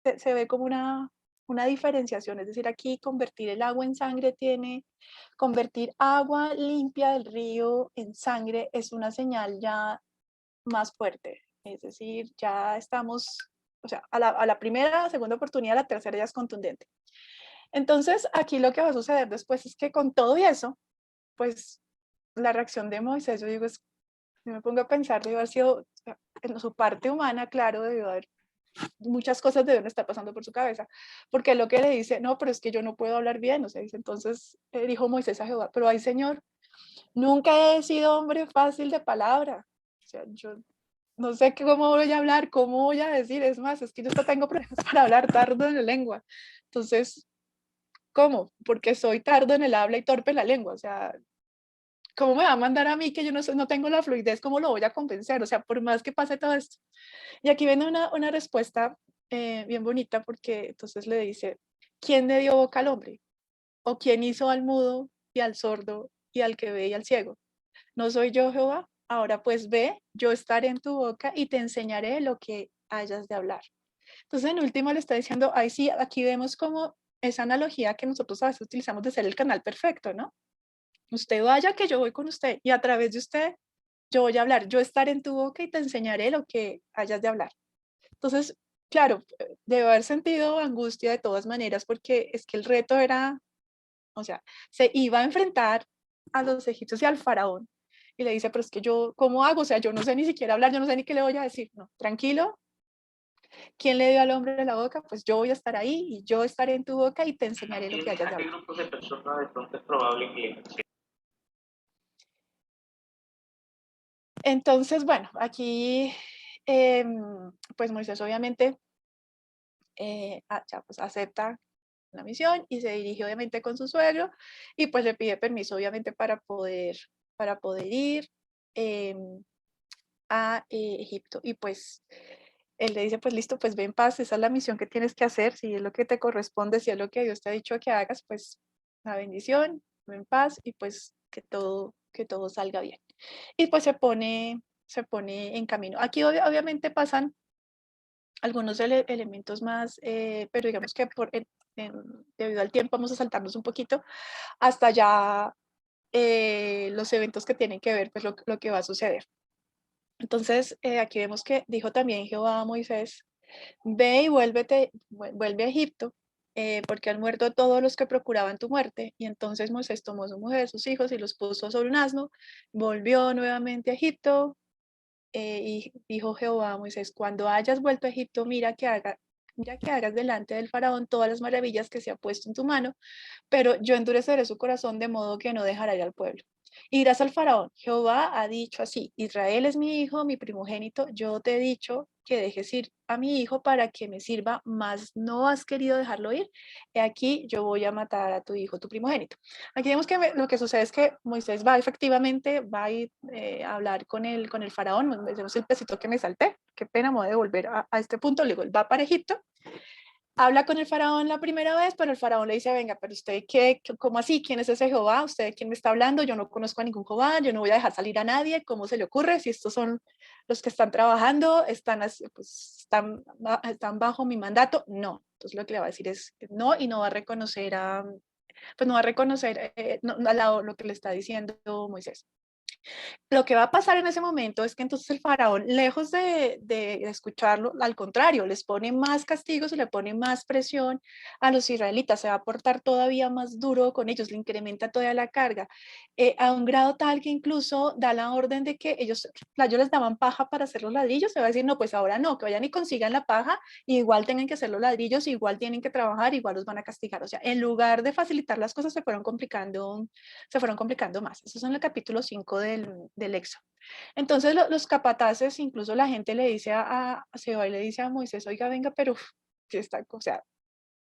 se ve como una diferenciación, es decir, aquí convertir el agua en sangre convertir agua limpia del río en sangre es una señal ya más fuerte, es decir, ya estamos, o sea, a la primera, segunda oportunidad, la tercera ya es contundente. Entonces, aquí lo que va a suceder después es que con todo y eso, pues la reacción de Moisés, yo digo, yo me pongo a pensar, debió haber sido, o sea, en su parte humana, claro, debió haber muchas cosas deben estar pasando por su cabeza, porque lo que le dice, no, pero es que yo no puedo hablar bien, o sea, dice, entonces dijo Moisés a Jehová, pero ay Señor, nunca he sido hombre fácil de palabra, o sea, yo no sé cómo voy a hablar, cómo voy a decir, es más, es que yo hasta tengo problemas para hablar, tardo en la lengua, entonces, ¿cómo? Porque soy tardo en el habla y torpe en la lengua, o sea, ¿cómo me va a mandar a mí que yo no tengo la fluidez? ¿Cómo lo voy a convencer? O sea, por más que pase todo esto. Y aquí viene una respuesta bien bonita porque entonces le dice, ¿quién le dio boca al hombre? ¿O quién hizo al mudo y al sordo y al que ve y al ciego? ¿No soy yo Jehová? Ahora pues ve, yo estaré en tu boca y te enseñaré lo que hayas de hablar. Entonces en último le está diciendo, ahí sí, aquí vemos como esa analogía que nosotros a veces utilizamos de ser el canal perfecto, ¿no? Usted vaya que yo voy con usted y a través de usted yo voy a hablar, yo estaré en tu boca y te enseñaré lo que hayas de hablar. Entonces, claro, debe haber sentido angustia de todas maneras, porque es que el reto era, o sea, se iba a enfrentar a los egipcios y al faraón. Y le dice, pero es que yo, ¿cómo hago? O sea, yo no sé ni siquiera hablar, yo no sé ni qué le voy a decir. No, tranquilo, ¿quién le dio al hombre la boca? Pues yo voy a estar ahí y yo estaré en tu boca y te enseñaré lo que hayas ¿A de qué hablar. grupos de personas de pronto es probable que Entonces, bueno, aquí, pues Moisés obviamente ya, pues acepta la misión y se dirige obviamente con su suegro y pues le pide permiso obviamente para poder ir eh, a Egipto. Y pues él le dice, pues listo, pues ve en paz, esa es la misión que tienes que hacer, si es lo que te corresponde, si es lo que Dios te ha dicho que hagas, pues la bendición, ve en paz y pues que todo salga bien. Y pues se pone en camino. Aquí obviamente pasan algunos elementos más, pero digamos que debido al tiempo vamos a saltarnos un poquito hasta ya los eventos que tienen que ver, pues lo que va a suceder. Entonces, aquí vemos que dijo también Jehová a Moisés, ve y vuelve a Egipto, porque han muerto todos los que procuraban tu muerte. Y entonces Moisés tomó a su mujer, sus hijos y los puso sobre un asno, volvió nuevamente a Egipto, y dijo Jehová a Moisés, cuando hayas vuelto a Egipto, mira que hagas delante del faraón todas las maravillas que se ha puesto en tu mano, pero yo endureceré su corazón de modo que no dejará ir al pueblo. Y dirás al faraón, Jehová ha dicho así, Israel es mi hijo, mi primogénito, yo te he dicho que dejes ir a mi hijo para que me sirva, mas no has querido dejarlo ir, he aquí yo voy a matar a tu hijo, tu primogénito. Aquí vemos que lo que sucede es que Moisés va efectivamente, va a ir a hablar con el faraón, vemos el pesito que me salté, qué pena, me voy a devolver a este punto, luego él va para Egipto, habla con el faraón la primera vez, pero el faraón le dice, venga, pero usted cómo así, ¿quién es ese Jehová? ¿Usted de quién me está hablando? Yo no conozco a ningún Jehová, yo no voy a dejar salir a nadie, ¿cómo se le ocurre? Si estos son los que están trabajando, pues, están bajo mi mandato, no. Entonces lo que le va a decir es no y no va a reconocer pues no va a reconocer lo que le está diciendo Moisés. Lo que va a pasar en ese momento es que entonces el faraón, lejos de escucharlo, al contrario, les pone más castigos y le pone más presión a los israelitas, se va a portar todavía más duro con ellos, le incrementa todavía la carga, a un grado tal que incluso da la orden de que ellos les daban paja para hacer los ladrillos, se va a decir, no, pues ahora no, que vayan y consigan la paja, igual tengan que hacer los ladrillos, igual tienen que trabajar, igual los van a castigar, o sea, en lugar de facilitar las cosas se fueron complicando más. Eso es en el capítulo 5 del Éxodo. Entonces los capataces, incluso la gente le dice a Seba y le dice a Moisés, oiga, venga, pero ¿qué está, o sea,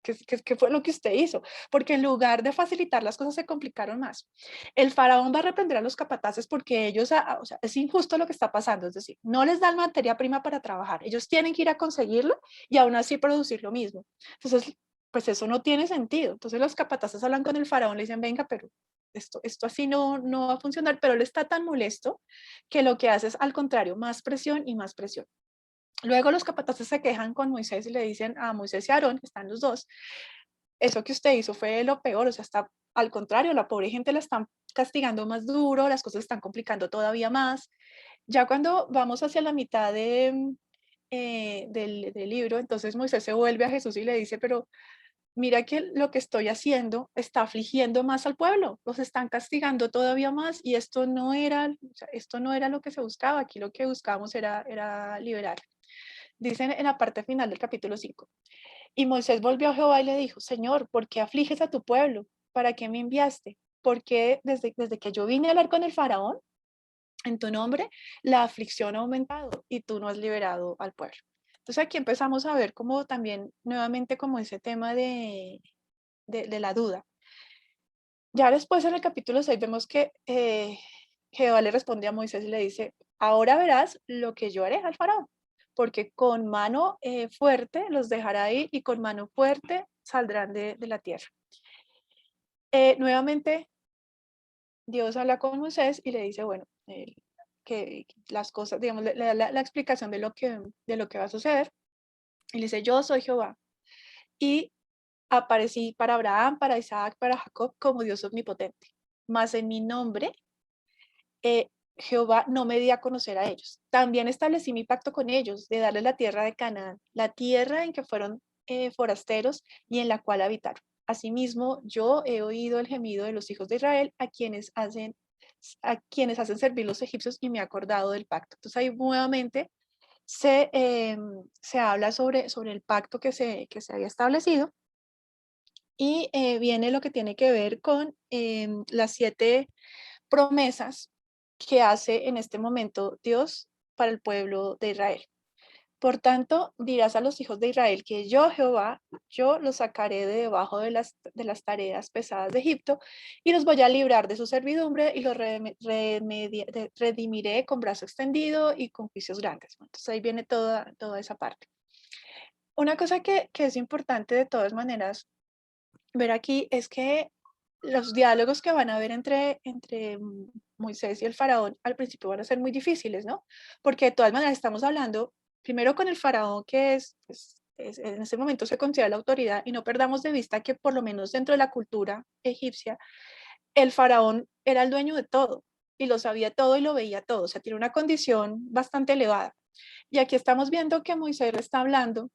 ¿qué fue lo que usted hizo? Porque en lugar de facilitar las cosas se complicaron más. El faraón va a reprender a los capataces porque ellos, o sea, es injusto lo que está pasando, es decir, no les dan materia prima para trabajar, ellos tienen que ir a conseguirlo y aún así producir lo mismo. Entonces, pues eso no tiene sentido. Entonces los capataces hablan con el faraón, le dicen, venga, pero esto así no va a funcionar, pero él está tan molesto que lo que hace es al contrario, más presión y más presión. Luego los capataces se quejan con Moisés y le dicen a Moisés y a Aarón, que están los dos, eso que usted hizo fue lo peor, o sea, está al contrario, la pobre gente la están castigando más duro, las cosas se están complicando todavía más. Ya cuando vamos hacia la mitad del libro, entonces Moisés se vuelve a Jesús y le dice, pero mira que lo que estoy haciendo está afligiendo más al pueblo, los están castigando todavía más y esto no era, o sea, esto no era lo que se buscaba, aquí lo que buscábamos era liberar. Dicen en la parte final del capítulo 5. Y Moisés volvió a Jehová y le dijo, Señor, ¿por qué afliges a tu pueblo? ¿Para qué me enviaste? Porque desde que yo vine a hablar con el faraón, en tu nombre, la aflicción ha aumentado y tú no has liberado al pueblo. Entonces aquí empezamos a ver como también nuevamente como ese tema de la duda. Ya después en el capítulo 6 vemos que Jehová le responde a Moisés y le dice, ahora verás lo que yo haré al faraón, porque con mano fuerte los dejará ir y con mano fuerte saldrán de la tierra. Nuevamente Dios habla con Moisés y le dice, bueno, que las cosas, digamos, le da la explicación de lo que va a suceder. Y le dice, yo soy Jehová. Y aparecí para Abraham, para Isaac, para Jacob como Dios omnipotente. Mas en mi nombre, Jehová no me di a conocer a ellos. También establecí mi pacto con ellos de darles la tierra de Canaán, la tierra en que fueron forasteros y en la cual habitaron. Asimismo, yo he oído el gemido de los hijos de Israel a quienes hacen servir los egipcios y me he acordado del pacto. Entonces ahí nuevamente se habla sobre el pacto que se había establecido y viene lo que tiene que ver con las 7 promesas que hace en este momento Dios para el pueblo de Israel. Por tanto, dirás a los hijos de Israel que yo, Jehová, yo los sacaré de debajo de las tareas pesadas de Egipto y los voy a librar de su servidumbre y los redimiré con brazo extendido y con juicios grandes. Entonces ahí viene toda esa parte. Una cosa que es importante de todas maneras ver aquí es que los diálogos que van a haber entre Moisés y el faraón al principio van a ser muy difíciles, ¿no? Porque de todas maneras estamos hablando primero con el faraón, que en ese momento se considera la autoridad, y no perdamos de vista que por lo menos dentro de la cultura egipcia, el faraón era el dueño de todo y lo sabía todo y lo veía todo, o sea, tiene una condición bastante elevada. Y aquí estamos viendo que Moisés le está hablando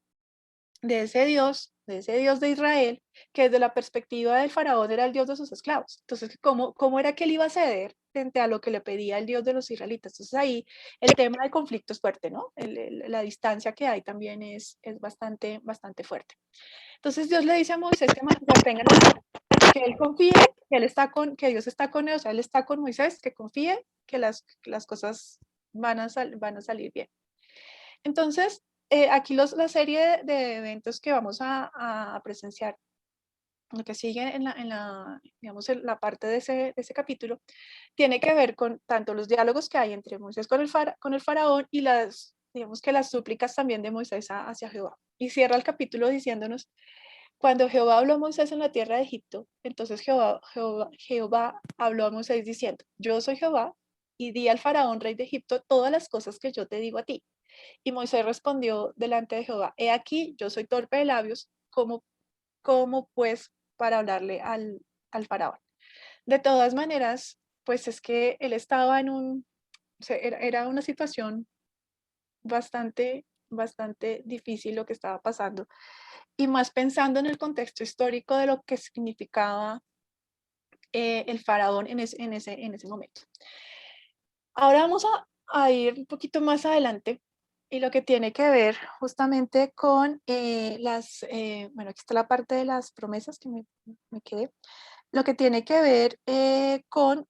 de ese Dios de Israel, que desde la perspectiva del faraón era el Dios de sus esclavos. Entonces, ¿cómo era que él iba a ceder frente a lo que le pedía el Dios de los israelitas? Entonces ahí el tema del conflicto es fuerte, ¿no? La distancia que hay también es bastante, bastante fuerte. Entonces Dios le dice a Moisés que mantenga que él confíe, que Dios está con él, o sea, él está con Moisés, que confíe que las cosas van a salir bien. Entonces, aquí la serie de eventos que vamos a presenciar, lo que sigue digamos, en la parte de ese capítulo, tiene que ver con tanto los diálogos que hay entre Moisés con el faraón y digamos que las súplicas también de Moisés hacia Jehová. Y cierra el capítulo diciéndonos, cuando Jehová habló a Moisés en la tierra de Egipto, entonces Jehová habló a Moisés diciendo, yo soy Jehová, y di al faraón, rey de Egipto, todas las cosas que yo te digo a ti. Y Moisés respondió delante de Jehová, he aquí, yo soy torpe de labios, ¿cómo pues para hablarle al faraón? De todas maneras, pues es que él estaba o sea, era una situación bastante, bastante difícil lo que estaba pasando, y más pensando en el contexto histórico de lo que significaba el faraón en ese momento. Ahora vamos a ir un poquito más adelante y lo que tiene que ver justamente con bueno, aquí está la parte de las promesas que me quedé, lo que tiene que ver con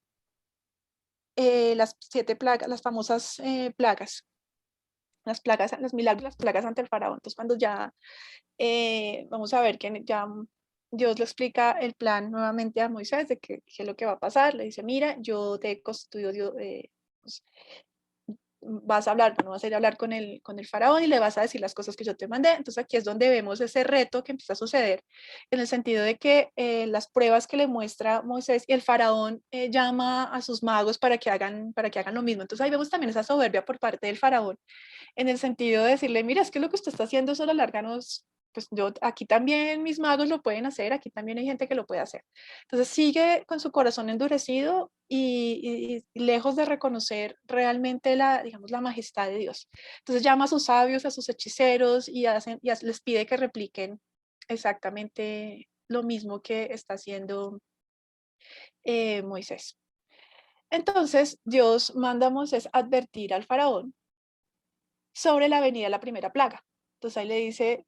las 7 plagas, las famosas plagas, los milagros, las plagas ante el faraón. Entonces, cuando ya vamos a ver que ya Dios le explica el plan nuevamente a Moisés de qué es lo que va a pasar, le dice, mira, yo te he constituido Dios, pues, vas a hablar, bueno, vas a ir a hablar con el faraón y le vas a decir las cosas que yo te mandé. Entonces aquí es donde vemos ese reto que empieza a suceder, en el sentido de que las pruebas que le muestra Moisés y el faraón llama a sus magos para que hagan lo mismo. Entonces ahí vemos también esa soberbia por parte del faraón, en el sentido de decirle, mira, es que lo que usted está haciendo es a la larga nos, pues yo, aquí también mis magos lo pueden hacer, aquí también hay gente que lo puede hacer. Entonces sigue con su corazón endurecido y lejos de reconocer realmente la, digamos, la majestad de Dios. Entonces llama a sus sabios, a sus hechiceros les pide que repliquen exactamente lo mismo que está haciendo Moisés. Entonces Dios manda a Moisés advertir al faraón sobre la venida de la primera plaga. Entonces ahí le dice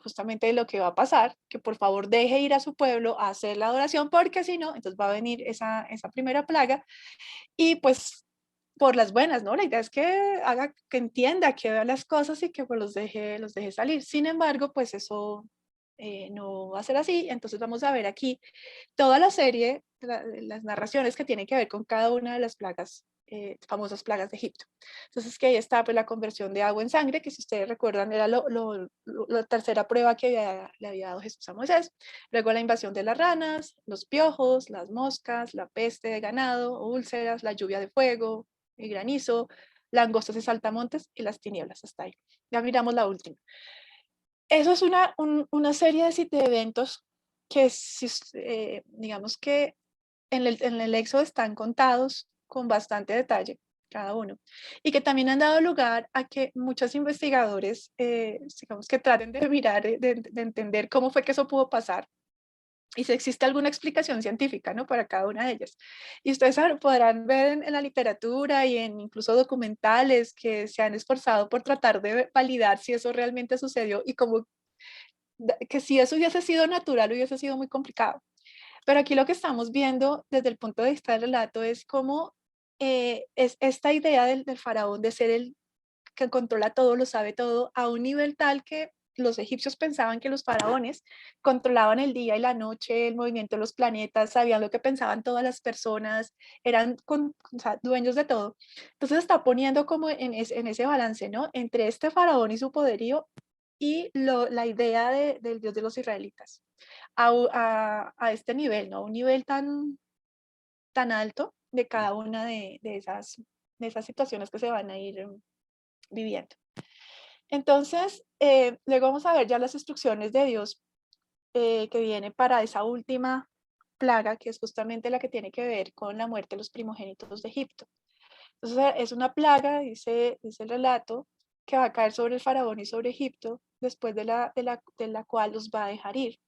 justamente lo que va a pasar, que por favor deje ir a su pueblo a hacer la adoración, porque si no, entonces va a venir esa primera plaga y pues por las buenas, ¿no? La idea es que haga, que entienda, que vea las cosas y que pues los deje salir. Sin embargo, pues eso no va a ser así. Entonces vamos a ver aquí toda la serie, las narraciones que tienen que ver con cada una de las plagas, famosas plagas de Egipto. Entonces, que ahí está pues, la conversión de agua en sangre, que si ustedes recuerdan era la tercera prueba que le había dado Jesús a Moisés. Luego la invasión de las ranas, los piojos, las moscas, la peste de ganado, úlceras, la lluvia de fuego, el granizo, langostas y saltamontes y las tinieblas. Hasta ahí. Ya miramos la última. Eso es una serie de eventos que, digamos que en el Éxodo están contados con bastante detalle, cada uno, y que también han dado lugar a que muchos investigadores, digamos que traten de mirar, de entender cómo fue que eso pudo pasar y si existe alguna explicación científica, ¿no? Para cada una de ellas. Y ustedes podrán ver en la literatura y en incluso documentales que se han esforzado por tratar de validar si eso realmente sucedió y como que si eso hubiese sido natural hubiese sido muy complicado. Pero aquí lo que estamos viendo desde el punto de vista del relato es cómo es esta idea del faraón de ser el que controla todo, lo sabe todo, a un nivel tal que los egipcios pensaban que los faraones controlaban el día y la noche, el movimiento de los planetas, sabían lo que pensaban todas las personas, eran o sea, dueños de todo. Entonces está poniendo como en ese balance, ¿no? Entre este faraón y su poderío y la idea del Dios de los israelitas a este nivel, ¿no? A un nivel tan alto de cada una de esas situaciones que se van a ir viviendo. Entonces, luego vamos a ver ya las instrucciones de Dios que viene para esa última plaga, que es justamente la que tiene que ver con la muerte de los primogénitos de Egipto. Entonces, es una plaga, dice el relato, que va a caer sobre el faraón y sobre Egipto, después de la cual los va a dejar ir.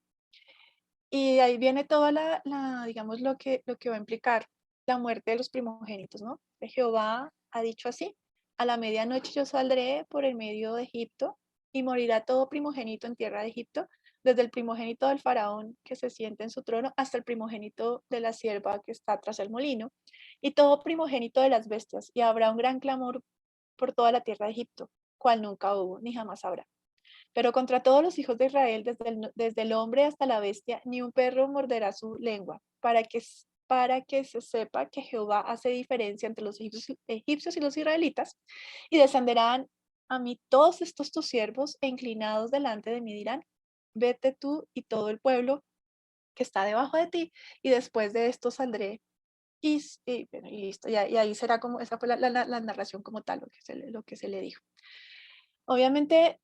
Y ahí viene toda digamos, lo que va a implicar la muerte de los primogénitos, ¿no? Que Jehová ha dicho así, a la medianoche yo saldré por el medio de Egipto y morirá todo primogénito en tierra de Egipto, desde el primogénito del faraón que se siente en su trono hasta el primogénito de la sierva que está tras el molino, y todo primogénito de las bestias, y habrá un gran clamor por toda la tierra de Egipto, cual nunca hubo ni jamás habrá. Pero contra todos los hijos de Israel, desde el hombre hasta la bestia, ni un perro morderá su lengua, para que se sepa que Jehová hace diferencia entre los egipcios y los israelitas, y descenderán a mí todos estos tus siervos, e inclinados delante de mí dirán, vete tú y todo el pueblo que está debajo de ti, y después de esto saldré. Bueno, y listo, y ahí será como, esa fue la narración como tal, lo que se le dijo. Obviamente,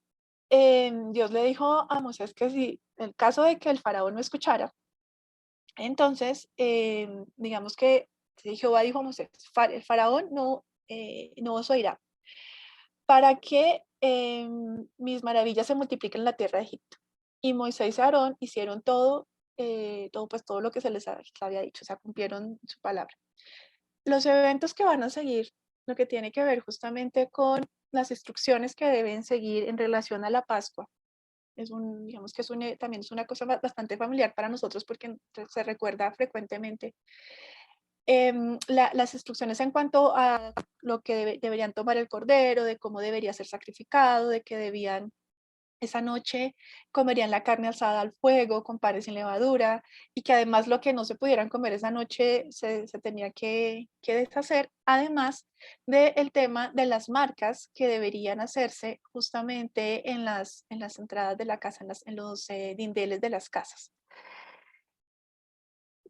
Dios le dijo a Moisés que si el caso de que el faraón no escuchara, entonces, digamos que Jehová dijo a Moisés, el faraón no os oirá, para que mis maravillas se multipliquen en la tierra de Egipto. Y Moisés y Aarón hicieron todo lo que se les había dicho, o sea, cumplieron su palabra. Los eventos que van a seguir, lo que tiene que ver justamente con las instrucciones que deben seguir en relación a la Pascua, digamos que también es una cosa bastante familiar para nosotros porque se recuerda frecuentemente. Las instrucciones en cuanto a lo que deberían tomar el cordero, de cómo debería ser sacrificado, de que debían esa noche comerían la carne asada al fuego con panes sin levadura y que además lo que no se pudieran comer esa noche se tenía que deshacer, además del tema de las marcas que deberían hacerse justamente en las entradas de la casa, en los dinteles de las casas.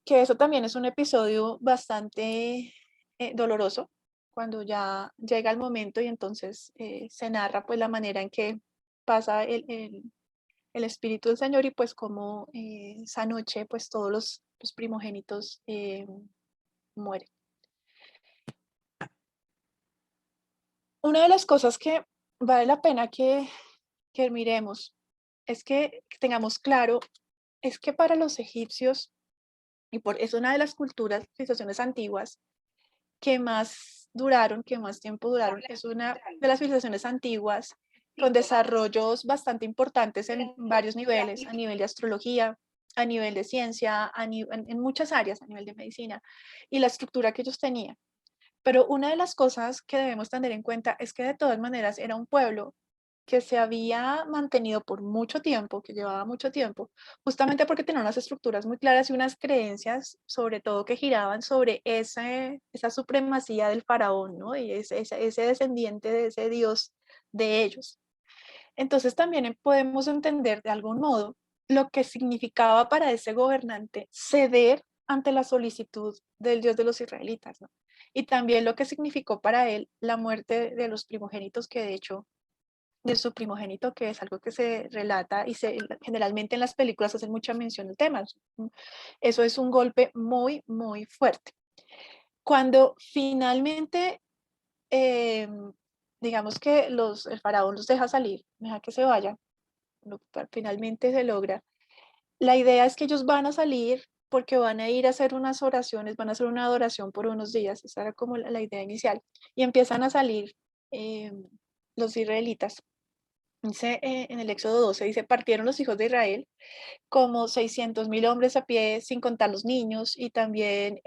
Que eso también es un episodio bastante doloroso, cuando ya llega el momento y entonces se narra pues la manera en que pasa el Espíritu del Señor y pues como esa noche pues todos los primogénitos mueren. Una de las cosas que vale la pena que miremos es que tengamos claro, es que para los egipcios, es una de las culturas, civilizaciones antiguas, que más duraron, que más tiempo duraron, es una de las civilizaciones antiguas con desarrollos bastante importantes en varios niveles, a nivel de astrología, a nivel de ciencia, en muchas áreas, a nivel de medicina, y la estructura que ellos tenían. Pero una de las cosas que debemos tener en cuenta es que de todas maneras era un pueblo que se había mantenido por mucho tiempo, que llevaba mucho tiempo, justamente porque tenía unas estructuras muy claras y unas creencias, sobre todo que giraban sobre esa supremacía del faraón, ¿no? Y ese descendiente de ese dios de ellos. Entonces también podemos entender de algún modo lo que significaba para ese gobernante ceder ante la solicitud del Dios de los israelitas, ¿no? Y también lo que significó para él la muerte de los primogénitos, que de hecho, de su primogénito, que es algo que se relata y generalmente en las películas hacen mucha mención del tema. Eso es un golpe muy, muy fuerte. Cuando finalmente, eh, digamos que el faraón los deja salir, deja que se vayan, finalmente se logra. La idea es que ellos van a salir porque van a ir a hacer unas oraciones, van a hacer una adoración por unos días, esa era como la idea inicial, y empiezan a salir eh, los israelitas. Dice, en el Éxodo 12, dice, partieron los hijos de Israel como 600.000 hombres a pie, sin contar los niños, y también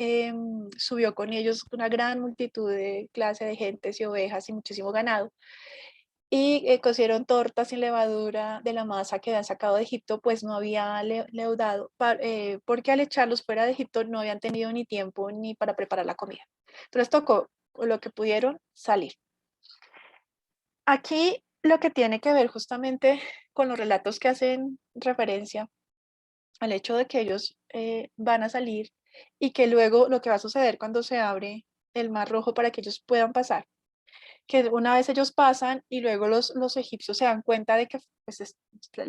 subió con ellos una gran multitud de clase de gentes y ovejas y muchísimo ganado. Y cocieron tortas sin levadura de la masa que habían sacado de Egipto, pues no había leudado, porque al echarlos fuera de Egipto no habían tenido ni tiempo ni para preparar la comida. Entonces tocó lo que pudieron salir. Aquí lo que tiene que ver justamente con los relatos que hacen referencia al hecho de que ellos van a salir y que luego lo que va a suceder cuando se abre el Mar Rojo para que ellos puedan pasar, que una vez ellos pasan y luego los egipcios se dan cuenta de que pues,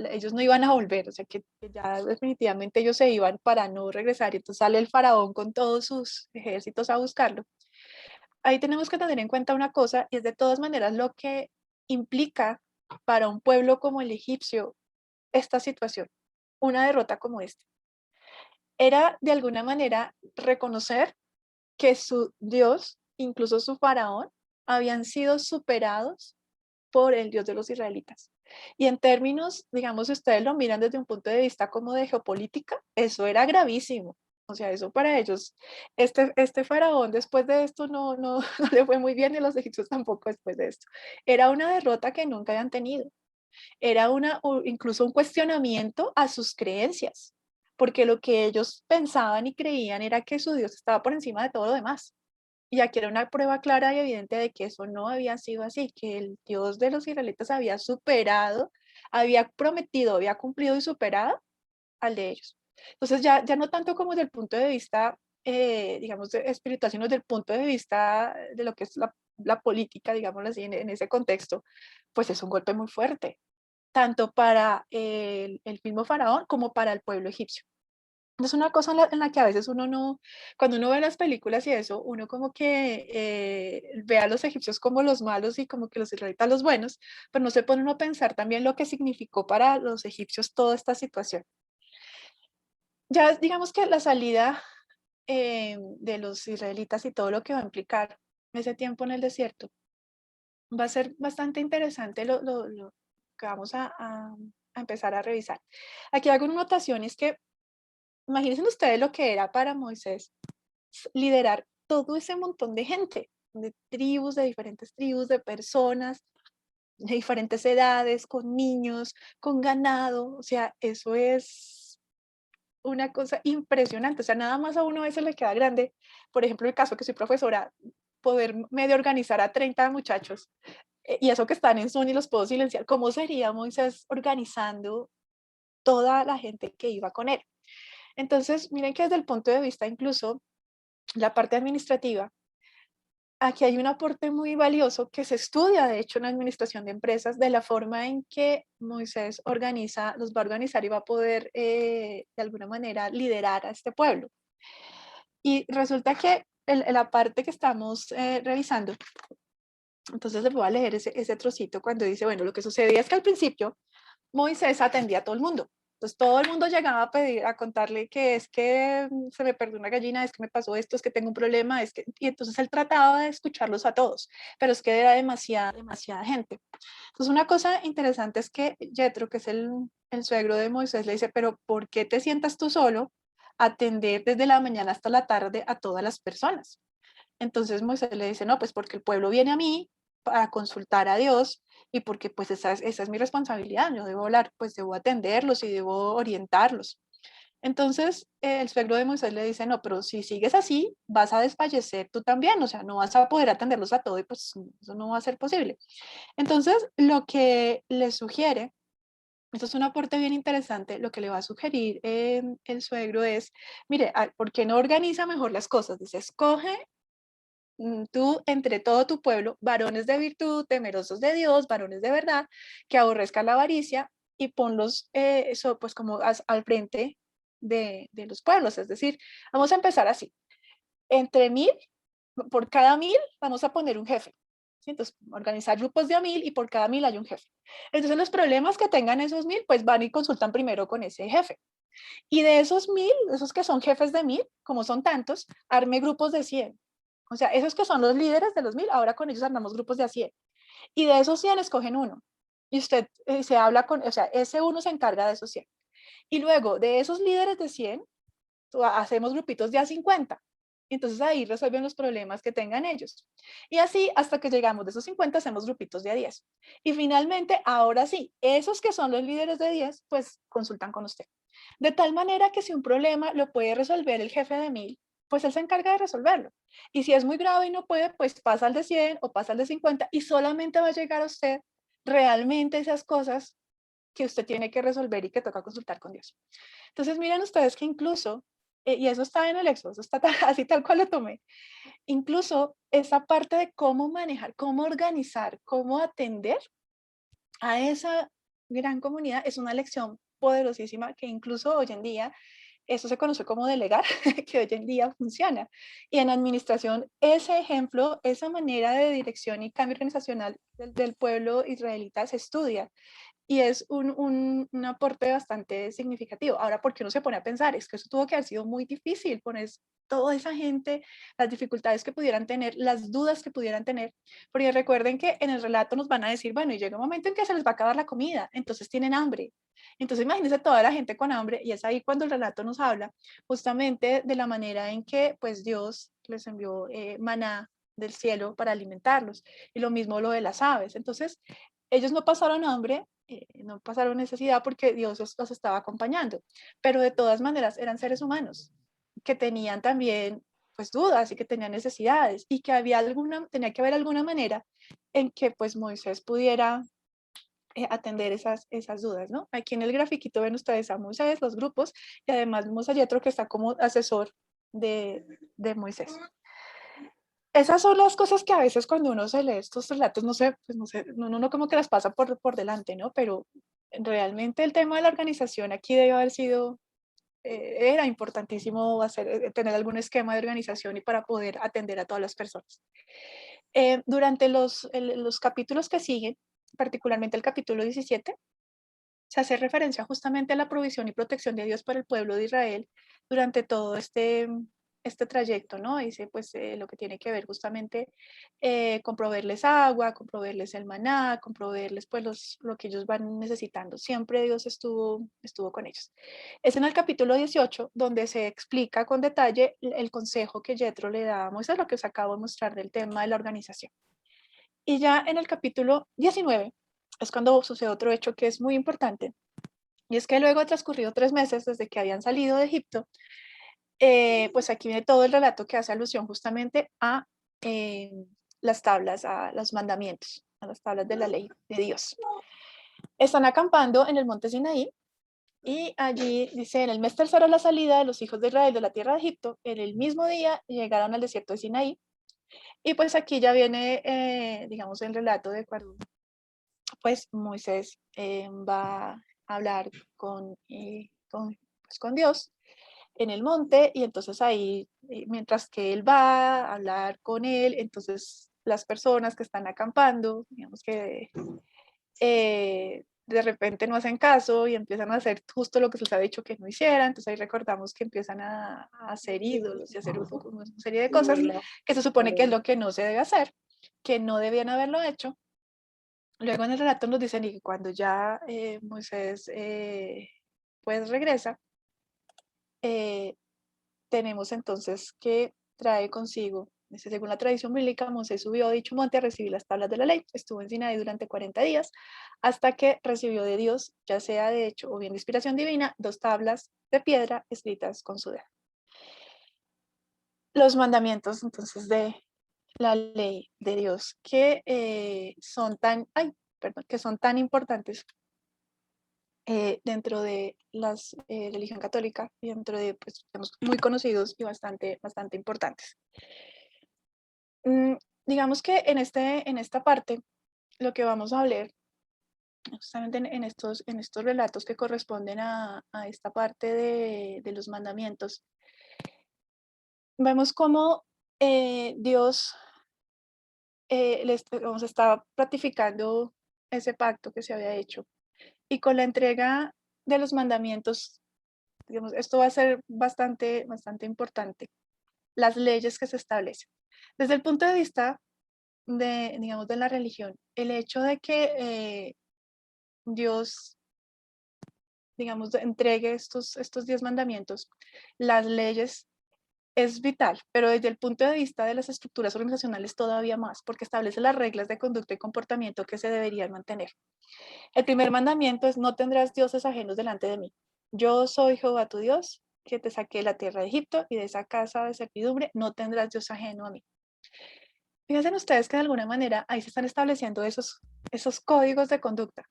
ellos no iban a volver, o sea que ya definitivamente ellos se iban para no regresar y entonces sale el faraón con todos sus ejércitos a buscarlo. Ahí tenemos que tener en cuenta una cosa y es de todas maneras lo que implica para un pueblo como el egipcio esta situación, una derrota como esta. Era de alguna manera reconocer que su Dios, incluso su faraón, habían sido superados por el Dios de los israelitas. Y en términos, digamos, si ustedes lo miran desde un punto de vista como de geopolítica, eso era gravísimo. O sea, eso para ellos, este faraón después de esto no le fue muy bien y los egipcios tampoco después de esto. Era una derrota que nunca habían tenido. Era incluso un cuestionamiento a sus creencias, porque lo que ellos pensaban y creían era que su Dios estaba por encima de todo lo demás. Y aquí era una prueba clara y evidente de que eso no había sido así, que el Dios de los israelitas había superado, había prometido, había cumplido y superado al de ellos. Entonces ya no tanto como desde el punto de vista, digamos, espiritual, sino desde el punto de vista de lo que es la política, digámoslo así, en ese contexto, pues es un golpe muy fuerte, tanto para el mismo faraón como para el pueblo egipcio. Es una cosa en la que a veces uno no, cuando uno ve las películas y eso, uno como que ve a los egipcios como los malos y como que los israelitas los buenos, pero no se pone uno a pensar también lo que significó para los egipcios toda esta situación. Ya digamos que la salida de los israelitas y todo lo que va a implicar ese tiempo en el desierto, va a ser bastante interesante lo que vamos a empezar a revisar. Aquí hago una anotación, es que imagínense ustedes lo que era para Moisés liderar todo ese montón de gente, de tribus, de diferentes tribus, de personas, de diferentes edades, con niños, con ganado, o sea, eso es una cosa impresionante, o sea, nada más a uno a veces le queda grande, por ejemplo, el caso que soy profesora, poder medio organizar a 30 muchachos, y eso que están en Zoom y los puedo silenciar, ¿cómo sería Moisés organizando toda la gente que iba con él? Entonces, miren que desde el punto de vista incluso la parte administrativa, aquí hay un aporte muy valioso que se estudia, de hecho, en administración de empresas, de la forma en que Moisés organiza, los va a organizar y va a poder, de alguna manera, liderar a este pueblo. Y resulta que la parte que estamos revisando, entonces les voy a leer ese trocito cuando dice, bueno, lo que sucedía es que al principio Moisés atendía a todo el mundo. Entonces todo el mundo llegaba a pedir, a contarle que es que se me perdió una gallina, es que me pasó esto, es que tengo un problema, es que... Y entonces él trataba de escucharlos a todos, pero es que era demasiada, demasiada gente. Entonces una cosa interesante es que Jetro, que es el suegro de Moisés, le dice, pero ¿por qué te sientas tú solo a atender desde la mañana hasta la tarde a todas las personas? Entonces Moisés le dice, no, pues porque el pueblo viene a mí para consultar a Dios y porque pues esa es mi responsabilidad, yo debo hablar, pues debo atenderlos y debo orientarlos. Entonces el suegro de Moisés le dice, no, pero si sigues así, vas a desfallecer tú también, o sea, no vas a poder atenderlos a todos y pues eso no va a ser posible. Entonces lo que le sugiere, esto es un aporte bien interesante, lo que le va a sugerir el suegro es, mire, ¿por qué no organiza mejor las cosas? Dice, escoge tú entre todo tu pueblo, varones de virtud, temerosos de Dios, varones de verdad, que aborrezcan la avaricia y ponlos eso, pues como al frente de los pueblos. Es decir, vamos a empezar así. Entre 1000, por cada 1000 vamos a poner un jefe. ¿Sí? Entonces, organizar grupos de a 1000 y por cada 1000 hay un jefe. Entonces, los problemas que tengan esos 1000, pues van y consultan primero con ese jefe. Y de esos 1000, esos que son jefes de 1000, como son tantos, arme grupos de 100. O sea, esos que son los líderes de los 1000, ahora con ellos armamos grupos de a 100. Y de esos 100 escogen uno. Y usted se habla con, o sea, ese uno se encarga de esos 100. Y luego de esos líderes de 100, hacemos grupitos de a 50. Entonces ahí resuelven los problemas que tengan ellos. Y así hasta que llegamos de esos 50 hacemos grupitos de a 10. Y finalmente, ahora sí, esos que son los líderes de 10, pues consultan con usted. De tal manera que si un problema lo puede resolver el jefe de 1000, pues él se encarga de resolverlo. Y si es muy grave y no puede, pues pasa al de 100 o pasa al de 50 y solamente va a llegar a usted realmente esas cosas que usted tiene que resolver y que toca consultar con Dios. Entonces miren ustedes que incluso, y eso está en el Éxodo, eso está así tal cual lo tomé, incluso esa parte de cómo manejar, cómo organizar, cómo atender a esa gran comunidad es una lección poderosísima que incluso hoy en día eso se conoce como delegar, que hoy en día funciona. Y en administración, ese ejemplo, esa manera de dirección y cambio organizacional del pueblo israelita se estudia y es un aporte bastante significativo. Ahora, ¿por qué uno se pone a pensar? Es que eso tuvo que haber sido muy difícil, poner toda esa gente, las dificultades que pudieran tener, las dudas que pudieran tener, porque recuerden que en el relato nos van a decir, bueno, y llega un momento en que se les va a acabar la comida, entonces tienen hambre. Entonces imagínense toda la gente con hambre y es ahí cuando el relato nos habla justamente de la manera en que pues Dios les envió maná del cielo para alimentarlos y lo mismo lo de las aves. Entonces, ellos no pasaron hambre, no pasaron necesidad porque Dios los estaba acompañando, pero de todas maneras eran seres humanos que tenían también pues dudas y que tenían necesidades y que tenía que haber alguna manera en que pues Moisés pudiera atender esas dudas, ¿no? Aquí en el grafiquito ven ustedes a Moisés, los grupos, y además vemos a Yetro que está como asesor de Moisés. Esas son las cosas que a veces cuando uno se lee estos relatos, no sé, pues no sé, uno como que las pasa por delante, ¿no? Pero realmente el tema de la organización aquí debe haber sido, era importantísimo tener algún esquema de organización y para poder atender a todas las personas. Durante los capítulos que siguen, particularmente el capítulo 17, se hace referencia justamente a la provisión y protección de Dios para el pueblo de Israel durante todo este trayecto, ¿no? Dice, pues, lo que tiene que ver justamente con proveerles agua, con proveerles el maná, con proveerles, pues, lo que ellos van necesitando. Siempre Dios estuvo con ellos. Es en el capítulo 18 donde se explica con detalle el consejo que Yetro le da a Moisés, lo que os acabo de mostrar del tema de la organización. Y ya en el capítulo 19 es cuando sucede otro hecho que es muy importante. Y es que luego de transcurrido 3 meses desde que habían salido de Egipto, pues aquí viene todo el relato que hace alusión justamente a las tablas, a los mandamientos, a las tablas de la ley de Dios. Están acampando en el monte Sinaí y allí dice, en el mes tercero de la salida de los hijos de Israel de la tierra de Egipto, en el mismo día llegaron al desierto de Sinaí. Y pues aquí ya viene, digamos, el relato de cuando pues Moisés va a hablar pues, con Dios en el monte y entonces ahí, mientras que él va a hablar con él, entonces las personas que están acampando, digamos que de repente no hacen caso y empiezan a hacer justo lo que se les ha dicho que no hicieran, entonces ahí recordamos que empiezan a hacer ídolos y hacer una serie de cosas que se supone que es lo que no se debe hacer, que no debían haberlo hecho. Luego en el relato nos dicen y que cuando ya Moisés pues regresa, eh, tenemos entonces que trae consigo, dice, según la tradición bíblica, Moisés subió a dicho monte a recibir las tablas de la ley, estuvo en Sinaí durante 40 días, hasta que recibió de Dios, ya sea de hecho o bien de inspiración divina, 2 tablas de piedra escritas con su dedo. Los mandamientos entonces de la ley de Dios que son tan, que son tan importantes dentro de la religión católica y dentro de, pues, digamos, muy conocidos y bastante importantes. Digamos que en esta parte, lo que vamos a hablar, justamente en estos relatos que corresponden a esta parte de los mandamientos, vemos cómo Dios vamos, estaba ratificando ese pacto que se había hecho. Y con la entrega de los mandamientos, digamos, esto va a ser bastante importante, las leyes que se establecen. Desde el punto de vista de, digamos, de la religión, el hecho de que Dios, digamos, entregue estos 10 mandamientos, las leyes es vital, pero desde el punto de vista de las estructuras organizacionales todavía más, porque establece las reglas de conducta y comportamiento que se deberían mantener. El primer mandamiento es no tendrás dioses ajenos delante de mí. Yo soy Jehová tu Dios, que te saqué de la tierra de Egipto y de esa casa de servidumbre, no tendrás Dios ajeno a mí. Fíjense ustedes que de alguna manera ahí se están estableciendo esos códigos de conducta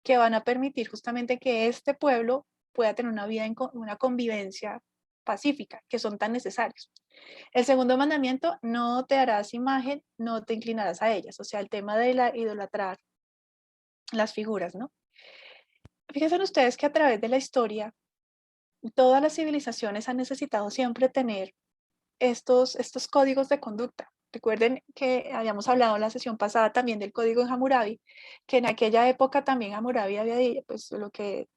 que van a permitir justamente que este pueblo pueda tener una vida, una convivencia pacífica, que son tan necesarios. El segundo mandamiento, no te harás imagen, no te inclinarás a ellas, o sea, el tema de la idolatrar las figuras, ¿no? Fíjense ustedes que a través de la historia, todas las civilizaciones han necesitado siempre tener estos códigos de conducta. Recuerden que habíamos hablado en la sesión pasada también del código de Hammurabi, que en aquella época también Hammurabi había dicho, pues lo que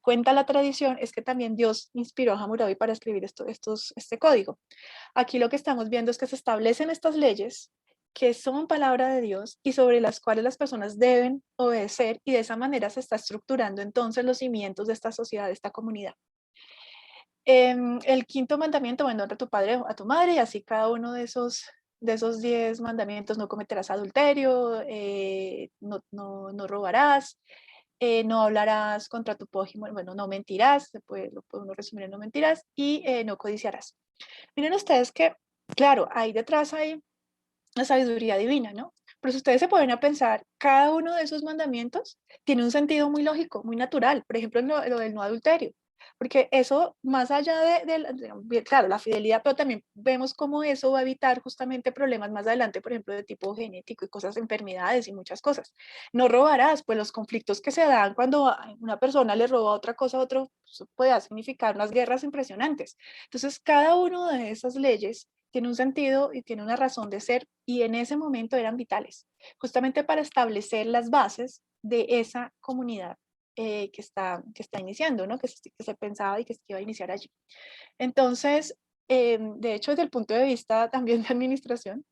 cuenta la tradición es que también Dios inspiró a Hammurabi para escribir este código. Aquí lo que estamos viendo es que se establecen estas leyes que son palabra de Dios y sobre las cuales las personas deben obedecer y de esa manera se está estructurando entonces los cimientos de esta sociedad, de esta comunidad. El quinto mandamiento, bueno, honra a tu padre o a tu madre y así cada uno de esos 10 mandamientos, no cometerás adulterio, no robarás, no hablarás contra tu prójimo, bueno, no mentirás, lo puede uno resumir en no mentirás y no codiciarás. Miren ustedes que, claro, ahí detrás hay la sabiduría divina, ¿no? Pero si ustedes se ponen a pensar, cada uno de esos mandamientos tiene un sentido muy lógico, muy natural. Por ejemplo, lo del no adulterio. Porque eso, más allá claro, la fidelidad, pero también vemos cómo eso va a evitar justamente problemas más adelante, por ejemplo, de tipo genético y cosas, enfermedades y muchas cosas. No robarás, pues los conflictos que se dan cuando una persona le roba otra cosa a otro, puede significar unas guerras impresionantes. Entonces, cada una de esas leyes tiene un sentido y tiene una razón de ser y en ese momento eran vitales, justamente para establecer las bases de esa comunidad que está iniciando, ¿no? Que se pensaba y que se iba a iniciar allí. Entonces, de hecho, desde el punto de vista también de administración,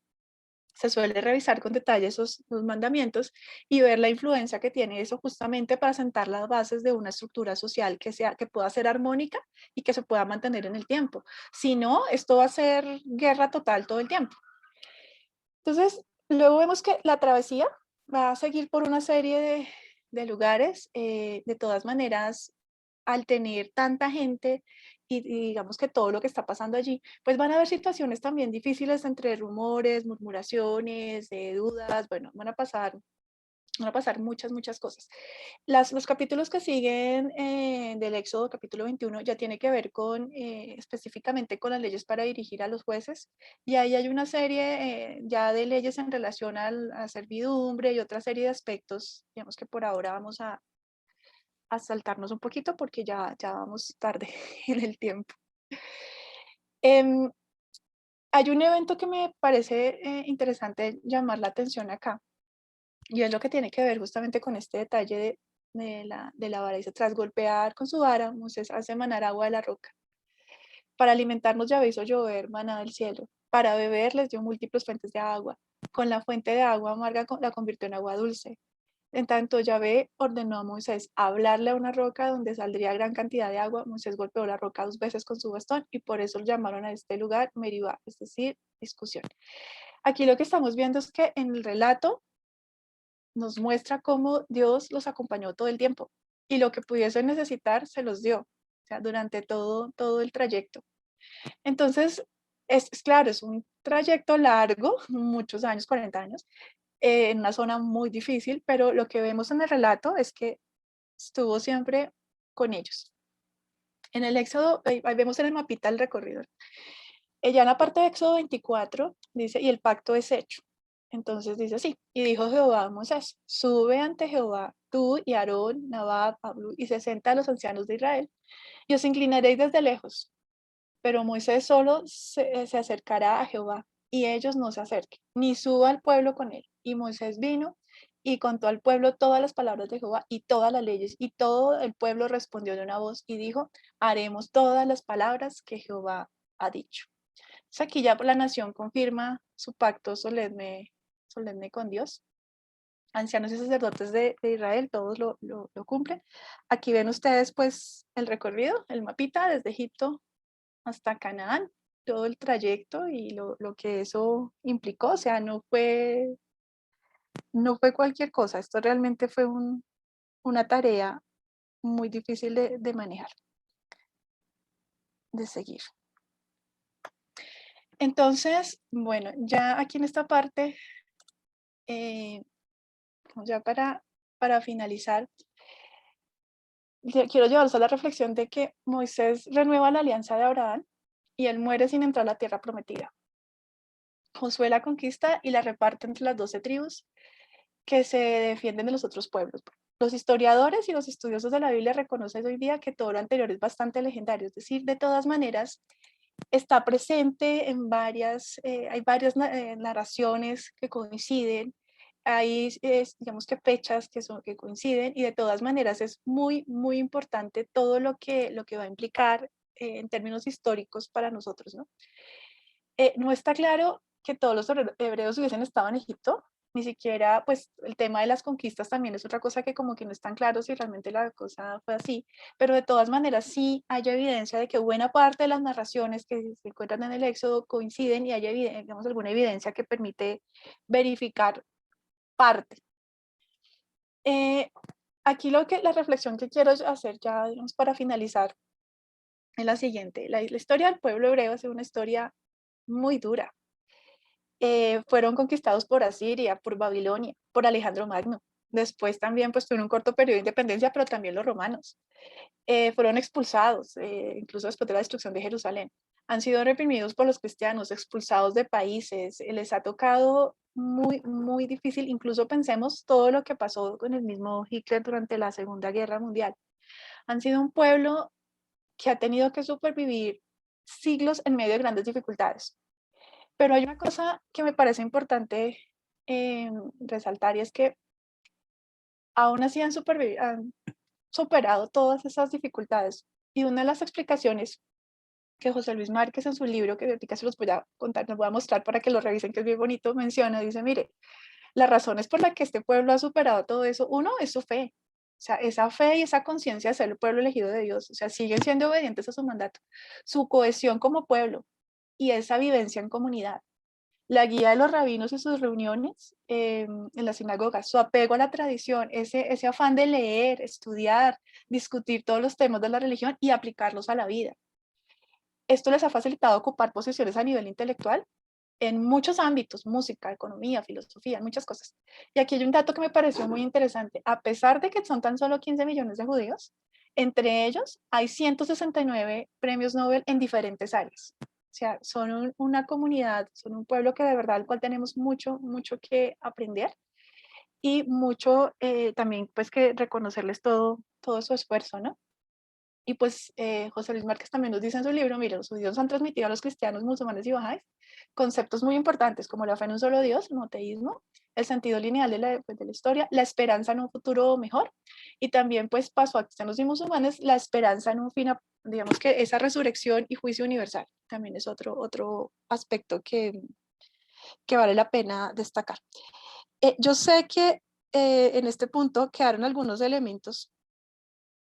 se suele revisar con detalle los mandamientos y ver la influencia que tiene eso justamente para sentar las bases de una estructura social que pueda ser armónica y que se pueda mantener en el tiempo. Si no, esto va a ser guerra total todo el tiempo. Entonces, luego vemos que la travesía va a seguir por una serie de lugares. De todas maneras, al tener tanta gente y digamos que todo lo que está pasando allí, pues van a haber situaciones también difíciles entre rumores, murmuraciones, dudas, bueno, van a pasar muchas, muchas cosas. Los capítulos que siguen del Éxodo, capítulo 21, ya tiene que ver con específicamente con las leyes para dirigir a los jueces. Y ahí hay una serie ya de leyes en relación a servidumbre y otra serie de aspectos, digamos que por ahora vamos a saltarnos un poquito porque ya vamos tarde en el tiempo. Em, Hay un evento que me parece interesante llamar la atención acá, y es lo que tiene que ver justamente con este detalle de la vara. Dice, tras golpear con su vara, Moisés hace manar agua de la roca. Para alimentarnos Yahvé hizo llover maná del cielo. Para beber les dio múltiples fuentes de agua. Con la fuente de agua amarga la convirtió en agua dulce. En tanto Yahvé ordenó a Moisés hablarle a una roca donde saldría gran cantidad de agua. Moisés golpeó la roca 2 veces con su bastón y por eso llamaron a este lugar Meribá, es decir, discusión. Aquí lo que estamos viendo es que en el relato nos muestra cómo Dios los acompañó todo el tiempo y lo que pudiesen necesitar se los dio, o sea, durante todo el trayecto. Entonces, es claro, es un trayecto largo, muchos años, 40 años, en una zona muy difícil, pero lo que vemos en el relato es que estuvo siempre con ellos. En el Éxodo, ahí vemos en el mapita el recorrido. Ya en la parte de Éxodo 24 dice, y el pacto es hecho. Entonces dice así, y dijo Jehová a Moisés, sube ante Jehová tú y Aarón, Nadab, Abiú y 60 de los ancianos de Israel, y os inclinaréis desde lejos, pero Moisés solo se acercará a Jehová, y ellos no se acerquen, ni suba al pueblo con él. Y Moisés vino y contó al pueblo todas las palabras de Jehová y todas las leyes, y todo el pueblo respondió de una voz y dijo, haremos todas las palabras que Jehová ha dicho. Entonces aquí ya la nación confirma su pacto solemne con Dios. Ancianos y sacerdotes de Israel, todos lo cumplen. Aquí ven ustedes pues el recorrido, el mapita desde Egipto hasta Canaán, todo el trayecto y lo que eso implicó. O sea, no fue cualquier cosa. Esto realmente fue una tarea muy difícil de manejar, de seguir. Entonces, bueno, ya aquí en esta parte, ya para finalizar, quiero llevarlos a la reflexión de que Moisés renueva la alianza de Abraham y él muere sin entrar a la tierra prometida. Josué la conquista y la reparte entre las 12 tribus que se defienden de los otros pueblos. Los historiadores y los estudiosos de la Biblia reconocen hoy día que todo lo anterior es bastante legendario, es decir, de todas maneras, está presente hay varias narraciones que coinciden, hay, digamos que fechas que coinciden y de todas maneras es muy, muy importante todo lo que va a implicar en términos históricos para nosotros, ¿no? No está claro que todos los hebreos hubiesen estado en Egipto, ni siquiera, pues el tema de las conquistas también es otra cosa que como que no es tan claro si realmente la cosa fue así, pero de todas maneras sí hay evidencia de que buena parte de las narraciones que se encuentran en el Éxodo coinciden y hay digamos, alguna evidencia que permite verificar parte. Aquí la reflexión que quiero hacer ya, digamos, para finalizar es la siguiente. La historia del pueblo hebreo es una historia muy dura. Fueron conquistados por Asiria, por Babilonia, por Alejandro Magno. Después también pues tuvieron un corto periodo de independencia, pero también los romanos. Fueron expulsados, incluso después de la destrucción de Jerusalén. Han sido reprimidos por los cristianos, expulsados de países. Les ha tocado muy, muy difícil. Incluso pensemos todo lo que pasó con el mismo Hitler durante la Segunda Guerra Mundial. Han sido un pueblo que ha tenido que supervivir siglos en medio de grandes dificultades. Pero hay una cosa que me parece importante resaltar y es que aún así han superado todas esas dificultades. Y una de las explicaciones que José Luis Márquez en su libro, que ahorita se los voy a contar, nos voy a mostrar para que lo revisen, que es bien bonito, menciona, dice, mire, las razones por las que este pueblo ha superado todo eso, uno es su fe, o sea, esa fe y esa conciencia de ser el pueblo elegido de Dios, o sea, siguen siendo obedientes a su mandato, su cohesión como pueblo y esa vivencia en comunidad. la guía de los rabinos y sus reuniones en la sinagoga, su apego a la tradición, ese afán de leer, estudiar, discutir todos los temas de la religión y aplicarlos a la vida. Esto les ha facilitado ocupar posiciones a nivel intelectual en muchos ámbitos, música, economía, filosofía, muchas cosas. Y aquí hay un dato que me pareció muy interesante. A pesar de que son tan solo 15 millones de judíos, entre ellos hay 169 premios Nobel en diferentes áreas. O sea, son una comunidad, son un pueblo que de verdad al cual tenemos mucho, mucho que aprender y mucho también pues que reconocerles todo su esfuerzo, ¿no? Y pues José Luis Márquez también nos dice en su libro, mira, los judíos han transmitido a los cristianos, musulmanes y bajáis conceptos muy importantes como la fe en un solo Dios, el monoteísmo, el sentido lineal pues, de la historia, la esperanza en un futuro mejor y también pues pasó a cristianos y musulmanes la esperanza en un fin, digamos que esa resurrección y juicio universal también es otro aspecto que vale la pena destacar. Yo sé que en este punto quedaron algunos elementos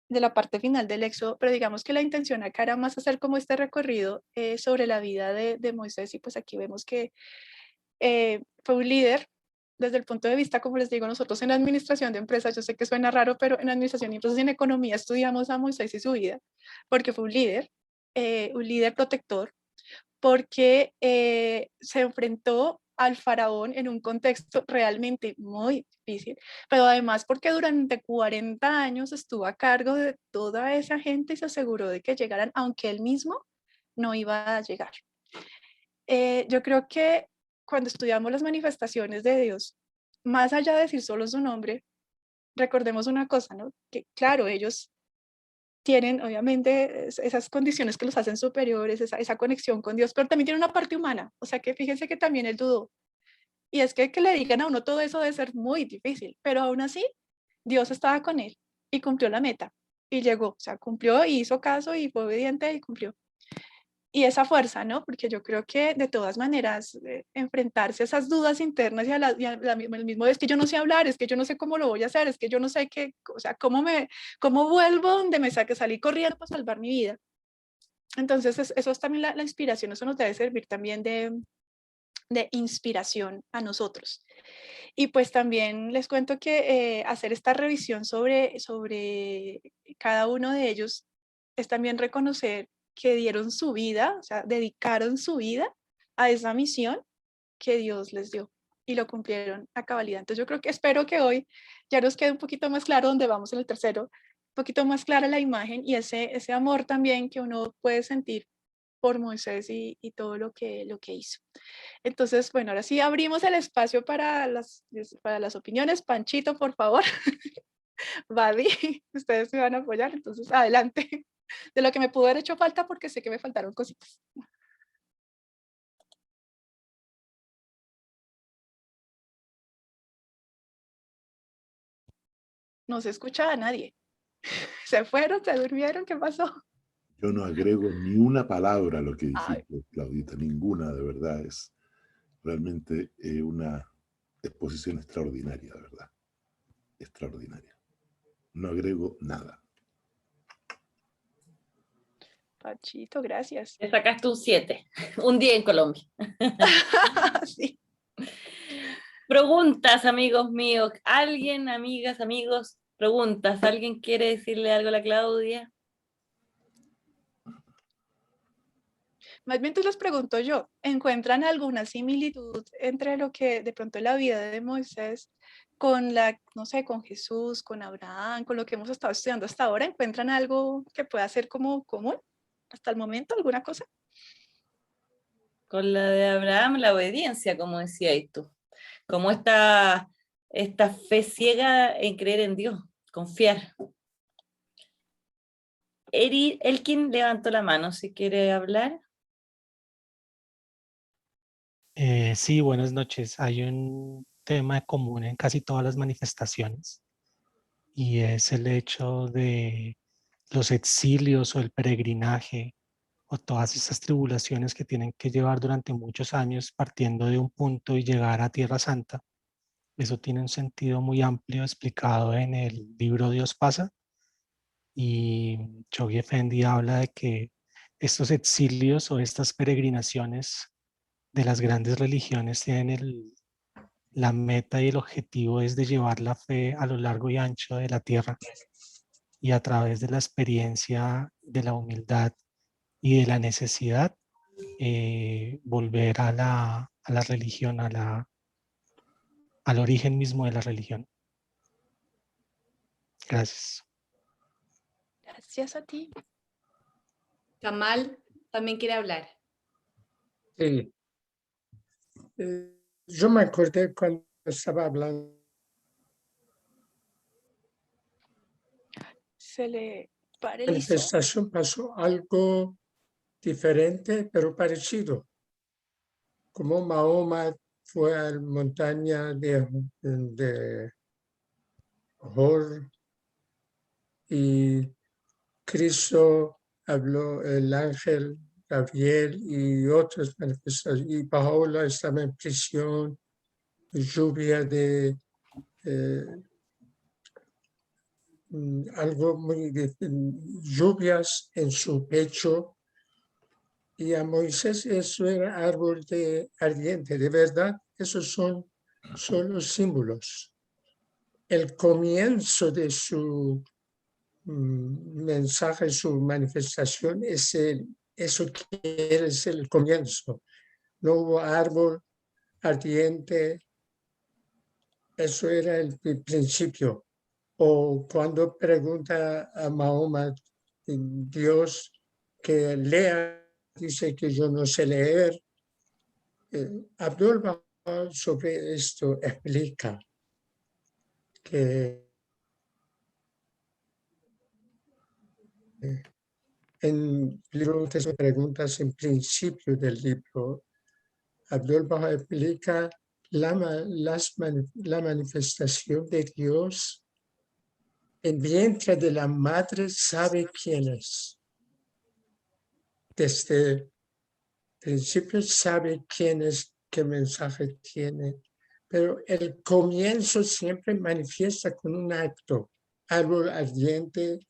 de la parte final del Éxodo, pero digamos que la intención acá era más hacer como este recorrido sobre la vida de Moisés y pues aquí vemos que fue un líder desde el punto de vista, como les digo, nosotros en administración de empresas, yo sé que suena raro, pero en administración y empresas y en economía estudiamos a Moisés y su vida, porque fue un líder protector, porque se enfrentó al faraón en un contexto realmente muy difícil, pero además porque durante 40 años estuvo a cargo de toda esa gente y se aseguró de que llegaran, aunque él mismo no iba a llegar. Yo creo que cuando estudiamos las manifestaciones de Dios, más allá de decir solo su nombre, recordemos una cosa, ¿no? Que claro, ellos tienen obviamente esas condiciones que los hacen superiores, esa conexión con Dios, pero también tienen una parte humana, o sea que fíjense que también él dudó. Y es que le digan a uno todo eso debe ser muy difícil, pero aún así Dios estaba con él y cumplió la meta y llegó, o sea, cumplió y hizo caso y fue obediente y cumplió. Y esa fuerza, ¿no? Porque yo creo que de todas maneras enfrentarse a esas dudas internas el mismo es que yo no sé hablar, es que yo no sé cómo lo voy a hacer, es que yo no sé qué, o sea, cómo vuelvo donde me saque, salí corriendo para salvar mi vida. Entonces, eso es también la inspiración, eso nos debe servir también de inspiración a nosotros. Y pues también les cuento que hacer esta revisión sobre cada uno de ellos es también reconocer que dieron su vida, o sea, dedicaron su vida a esa misión que Dios les dio y lo cumplieron a cabalidad. Entonces yo creo que espero que hoy ya nos quede un poquito más claro dónde vamos en el tercero, un poquito más clara la imagen y ese amor también que uno puede sentir por Moisés y todo lo que hizo. Entonces, bueno, ahora sí abrimos el espacio para las opiniones. Panchito, por favor. Badi, ustedes me van a apoyar, entonces adelante. De lo que me pudo haber hecho falta porque sé que me faltaron cositas. No se escucha a nadie. ¿Se fueron? ¿Se durmieron? ¿Qué pasó? Yo no agrego ni una palabra a lo que Ay, dijiste, Claudita, ninguna, de verdad. Es realmente una exposición extraordinaria, de verdad. Extraordinaria. No agrego nada. Panchito, gracias. Le sacaste un 7, un día en Colombia. Sí. Preguntas, amigos míos. ¿Alguien, amigas, amigos? Preguntas. ¿Alguien quiere decirle algo a la Claudia? Más bien, les pregunto yo, ¿encuentran alguna similitud entre lo que de pronto la vida de Moisés con no sé, con Jesús, con Abraham, con lo que hemos estado estudiando hasta ahora? ¿Encuentran algo que pueda ser como común hasta el momento, alguna cosa? Con la de Abraham, la obediencia, como decías tú. Como esta fe ciega en creer en Dios, confiar. Elkin levantó la mano, si quiere hablar. Sí, buenas noches. Hay un tema común en casi todas las manifestaciones y es el hecho de los exilios o el peregrinaje o todas esas tribulaciones que tienen que llevar durante muchos años partiendo de un punto y llegar a Tierra Santa. Eso tiene un sentido muy amplio explicado en el libro Dios pasa y Chogi Effendi habla de que estos exilios o estas peregrinaciones de las grandes religiones tienen la meta y el objetivo es de llevar la fe a lo largo y ancho de la tierra y a través de la experiencia de la humildad y de la necesidad, volver a la religión, al origen mismo de la religión. Gracias. Gracias a ti. Kamal también quiere hablar. Sí. Yo me acordé cuando estaba hablando. Se le La paralizó. manifestación pasó algo diferente, pero parecido. Como Mahoma fue a la montaña de Hor y Cristo habló, el ángel Gabriel y otras manifestaciones, y Paola estaba en prisión, lluvia de algo muy lluvias en su pecho, y a Moisés eso era árbol de ardiente. De verdad, esos son solo símbolos. El comienzo de su mensaje, su manifestación, eso que es el comienzo. No hubo árbol ardiente, eso era el principio. O cuando pregunta a Mahoma, Dios que lea, dice que yo no sé leer. Abdul Baha sobre esto explica que en el libro de preguntas, en principio del libro, Abdul Baha explica la manifestación de Dios en vientre de la madre, sabe quién es. Desde el principio sabe quién es, qué mensaje tiene, pero el comienzo siempre manifiesta con un acto, árbol ardiente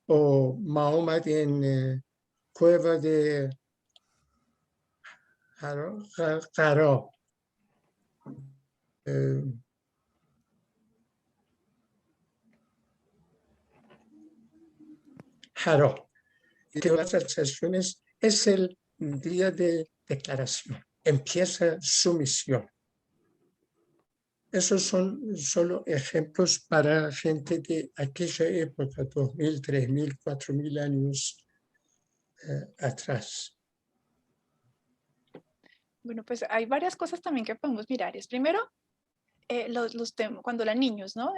o Mahoma en cueva de Jaro. Jaro. Y que las sensaciones es el día de declaración. Empieza su misión. Esos son solo ejemplos para gente de aquella época, 2000, 3000, 4000 años atrás. Bueno, pues hay varias cosas también que podemos mirar. Es primero, los temas, cuando eran niños, ¿no?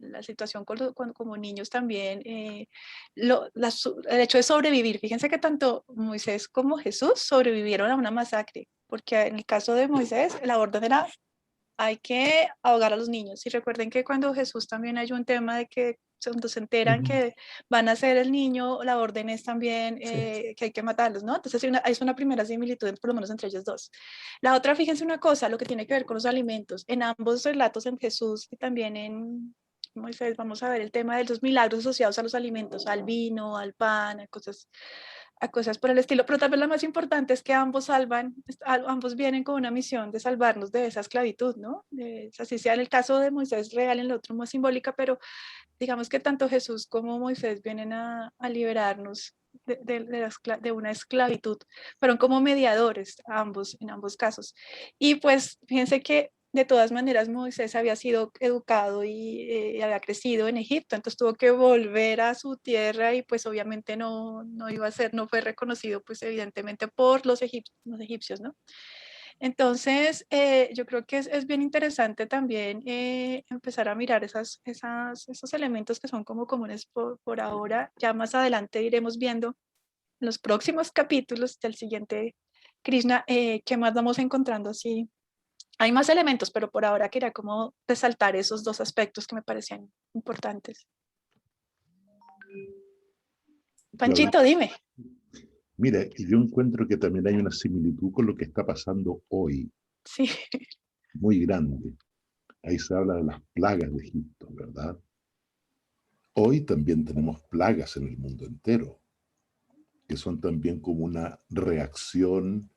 La situación como niños también, el hecho de sobrevivir. Fíjense que tanto Moisés como Jesús sobrevivieron a una masacre, porque en el caso de Moisés, la orden era, hay que ahogar a los niños. Y recuerden que cuando Jesús también hay un tema de que cuando se enteran que van a ser el niño, la orden es también que hay que matarlos, ¿no? Entonces es una primera similitud, por lo menos entre ellos dos. La otra, fíjense una cosa, lo que tiene que ver con los alimentos. En ambos relatos, en Jesús y también en Moisés, vamos a ver el tema de los milagros asociados a los alimentos, al vino, al pan, a cosas por el estilo, pero tal vez lo más importante es que ambos vienen con una misión de salvarnos de esa esclavitud, ¿no? Así sea en el caso de Moisés real, en el otro más simbólica, pero digamos que tanto Jesús como Moisés vienen a liberarnos de una esclavitud, fueron como mediadores en ambos casos. Y pues fíjense que de todas maneras Moisés había sido educado y había crecido en Egipto, entonces tuvo que volver a su tierra y pues obviamente no fue reconocido pues evidentemente por los egipcios, ¿no? Entonces, yo creo que es bien interesante también empezar a mirar esos elementos que son como comunes por ahora. Ya más adelante iremos viendo en los próximos capítulos del siguiente Krishna qué más vamos encontrando así. Hay más elementos, pero por ahora quería como resaltar esos dos aspectos que me parecían importantes. Panchito, dime. Mira, yo encuentro que también hay una similitud con lo que está pasando hoy. Sí. Muy grande. Ahí se habla de las plagas de Egipto, ¿verdad? Hoy también tenemos plagas en el mundo entero, que son también como una reacción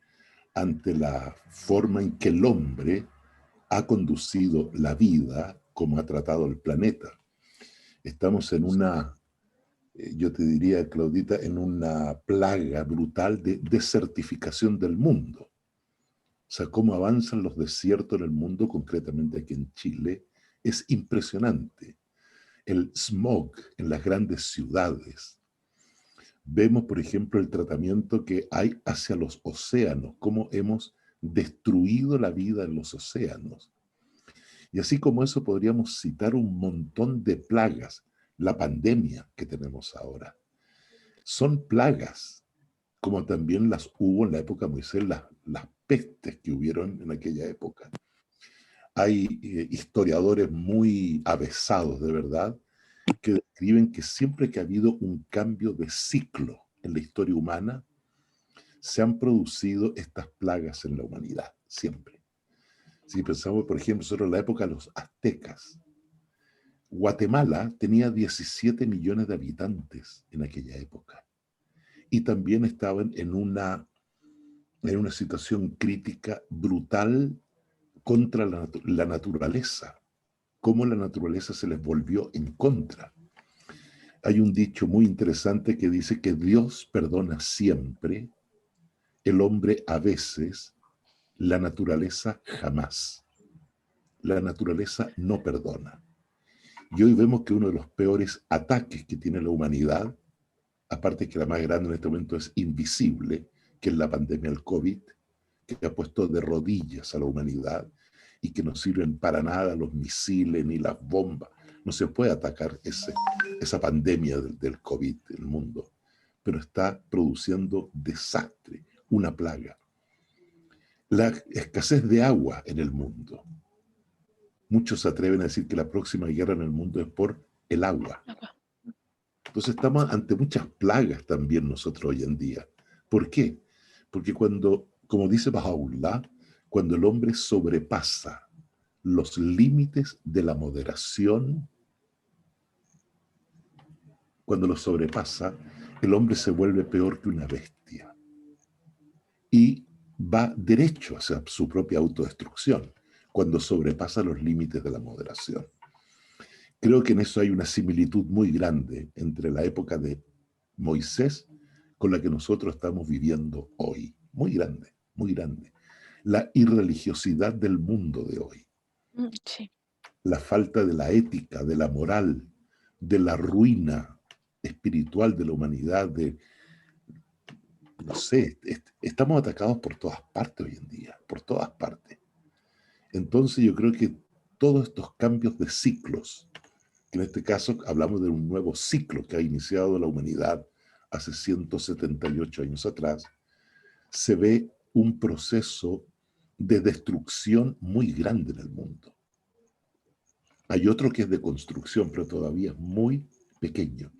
ante la forma en que el hombre ha conducido la vida, como ha tratado el planeta. Estamos en una, yo te diría, Claudita, en una plaga brutal de desertificación del mundo. O sea, cómo avanzan los desiertos en el mundo, concretamente aquí en Chile, es impresionante. El smog en las grandes ciudades. Vemos, por ejemplo, el tratamiento que hay hacia los océanos, cómo hemos destruido la vida en los océanos. Y así como eso podríamos citar un montón de plagas, la pandemia que tenemos ahora. Son plagas, como también las hubo en la época de Moisés, las pestes que hubieron en aquella época. Hay historiadores muy avesados, de verdad, que describen que siempre que ha habido un cambio de ciclo en la historia humana, se han producido estas plagas en la humanidad, siempre. Si pensamos, por ejemplo, nosotros en la época de los aztecas, Guatemala tenía 17 millones de habitantes en aquella época y también estaban en una situación crítica brutal contra la naturaleza, cómo la naturaleza se les volvió en contra. Hay un dicho muy interesante que dice que Dios perdona siempre, el hombre a veces, la naturaleza jamás. La naturaleza no perdona. Y hoy vemos que uno de los peores ataques que tiene la humanidad, aparte que la más grande en este momento es invisible, que es la pandemia del COVID, que ha puesto de rodillas a la humanidad y que no sirven para nada los misiles ni las bombas. No se puede atacar esa pandemia del COVID en el mundo, pero está produciendo desastre, una plaga. La escasez de agua en el mundo. Muchos se atreven a decir que la próxima guerra en el mundo es por el agua. Entonces estamos ante muchas plagas también nosotros hoy en día. ¿Por qué? Porque cuando, como dice Baha'u'lláh, cuando el hombre sobrepasa los límites de la moderación, cuando los sobrepasa, el hombre se vuelve peor que una bestia y va derecho hacia su propia autodestrucción cuando sobrepasa los límites de la moderación. Creo que en eso hay una similitud muy grande entre la época de Moisés con la que nosotros estamos viviendo hoy. Muy grande, muy grande. La irreligiosidad del mundo de hoy. Sí. La falta de la ética, de la moral, de la ruina espiritual de la humanidad, no sé, estamos atacados por todas partes hoy en día, por todas partes. Entonces yo creo que todos estos cambios de ciclos, que en este caso hablamos de un nuevo ciclo que ha iniciado la humanidad hace 178 años atrás, se ve un proceso de destrucción muy grande en el mundo. Hay otro que es de construcción, pero todavía es muy pequeño.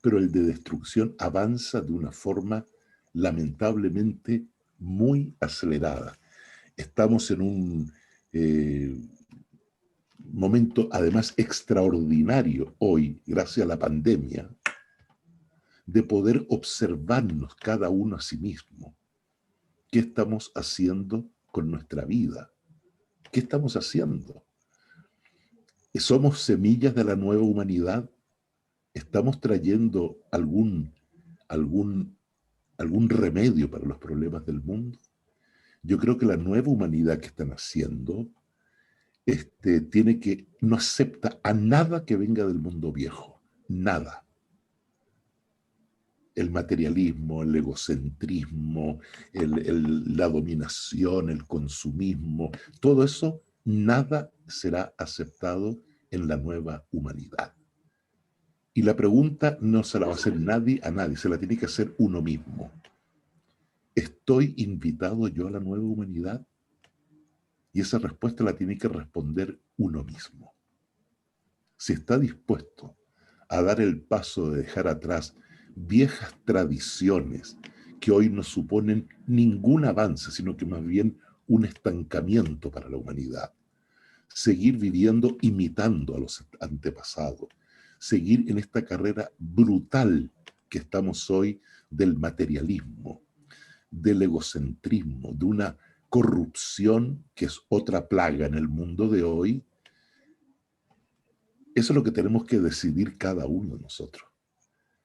Pero el de destrucción avanza de una forma lamentablemente muy acelerada. Estamos en un momento además extraordinario hoy, gracias a la pandemia, de poder observarnos cada uno a sí mismo. ¿Qué estamos haciendo con nuestra vida? ¿Qué estamos haciendo? ¿Somos semillas de la nueva humanidad? ¿Estamos trayendo algún remedio para los problemas del mundo? Yo creo que la nueva humanidad que están haciendo no acepta a nada que venga del mundo viejo, nada. El materialismo, el egocentrismo, la dominación, el consumismo, todo eso, nada será aceptado en la nueva humanidad. Y la pregunta no se la va a hacer nadie a nadie, se la tiene que hacer uno mismo. ¿Estoy invitado yo a la nueva humanidad? Y esa respuesta la tiene que responder uno mismo. Si está dispuesto a dar el paso de dejar atrás viejas tradiciones que hoy no suponen ningún avance, sino que más bien un estancamiento para la humanidad. Seguir viviendo imitando a los antepasados. Seguir en esta carrera brutal que estamos hoy del materialismo, del egocentrismo, de una corrupción que es otra plaga en el mundo de hoy, eso es lo que tenemos que decidir cada uno de nosotros.